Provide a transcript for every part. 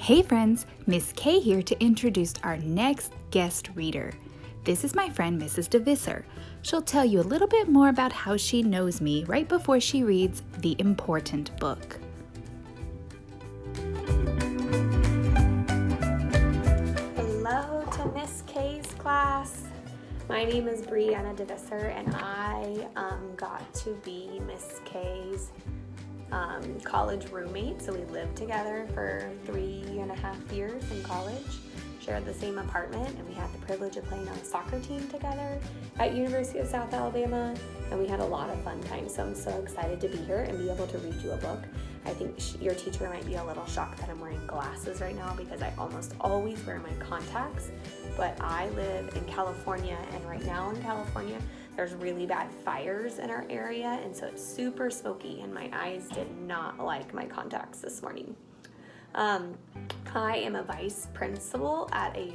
Hey friends, Miss K here to introduce our next guest reader. This is my friend Mrs. Davisser. She'll tell you a little bit more about how she knows me right before she reads the important book. Hello to Miss K's class. My name is Brianna Davisser and I got to be Miss K's college roommate. So we lived together for 3.5 years in college, shared the same apartment, and we had the privilege of playing on a soccer team together at University of South Alabama, and we had a lot of fun times. So I'm so excited to be here and be able to read you a book. I think your teacher might be a little shocked that I'm wearing glasses right now because I almost always wear my contacts, but I live in California, and right now in California there's really bad fires in our area, and so it's super smoky, and my eyes did not like my contacts this morning. I am a vice principal at a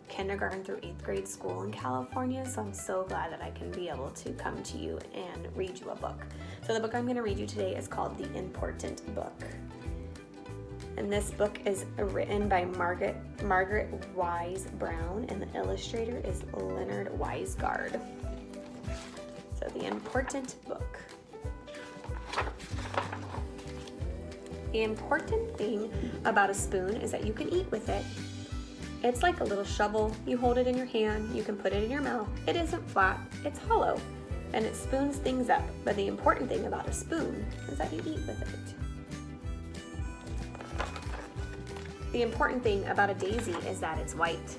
kindergarten through 8th grade school in California, so I'm so glad that I can be able to come to you and read you a book. So the book I'm going to read you today is called The Important Book. And this book is written by Margaret Wise Brown, and the illustrator is Leonard Weisgard. So The Important Book. The important thing about a spoon is that you can eat with it. It's like a little shovel. You hold it in your hand, you can put it in your mouth. It isn't flat, it's hollow, and it spoons things up. But the important thing about a spoon is that you eat with it. The important thing about a daisy is that it's white.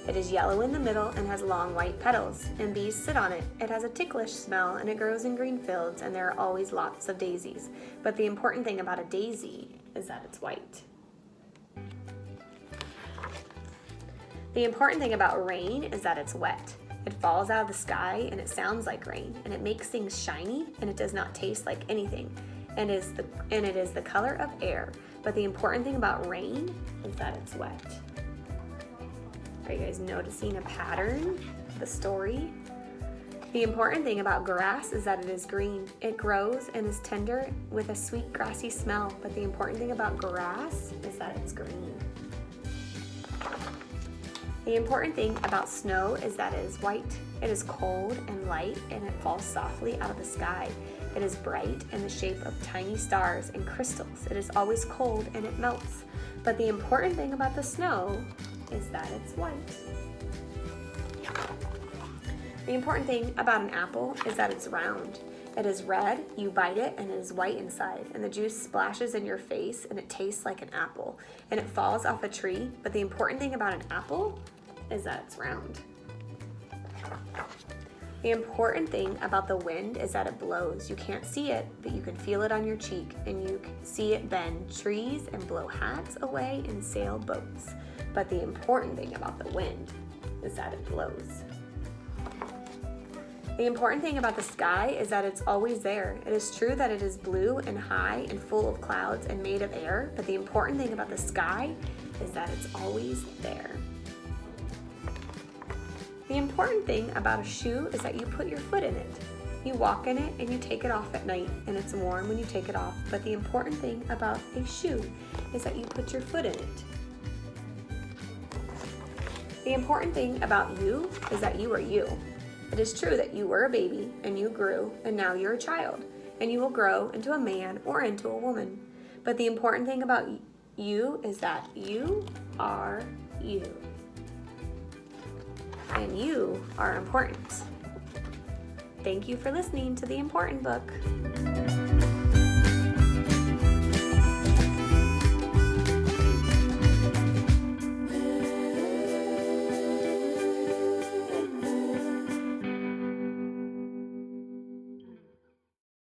It is yellow in the middle and has long white petals, and bees sit on it. It has a ticklish smell, and it grows in green fields, and there are always lots of daisies. But the important thing about a daisy is that it's white. The important thing about rain is that it's wet. It falls out of the sky, and it sounds like rain, and it makes things shiny, and it does not taste like anything, and it is the color of air. But the important thing about rain is that it's wet. Are you guys noticing a pattern, the story? The important thing about grass is that it is green. It grows and is tender with a sweet grassy smell, but the important thing about grass is that it's green. The important thing about snow is that it is white. It is cold and light, and it falls softly out of the sky. It is bright in the shape of tiny stars and crystals. It is always cold and it melts. But the important thing about the snow is that it's white. The important thing about an apple is that it's round. It is red, you bite it, and it is white inside, and the juice splashes in your face, and it tastes like an apple, and it falls off a tree. But the important thing about an apple is that it's round. The important thing about the wind is that it blows. You can't see it, but you can feel it on your cheek, and you can see it bend trees and blow hats away and sail boats. But the important thing about the wind is that it blows. The important thing about the sky is that it's always there. It is true that it is blue and high and full of clouds and made of air, but the important thing about the sky is that it's always there. The important thing about a shoe is that you put your foot in it. You walk in it and you take it off at night, and it's warm when you take it off. But the important thing about a shoe is that you put your foot in it. The important thing about you is that you are you. It is true that you were a baby and you grew, and now you're a child, and you will grow into a man or into a woman. But the important thing about you is that you are you. And you are important. Thank you for listening to The Important Book.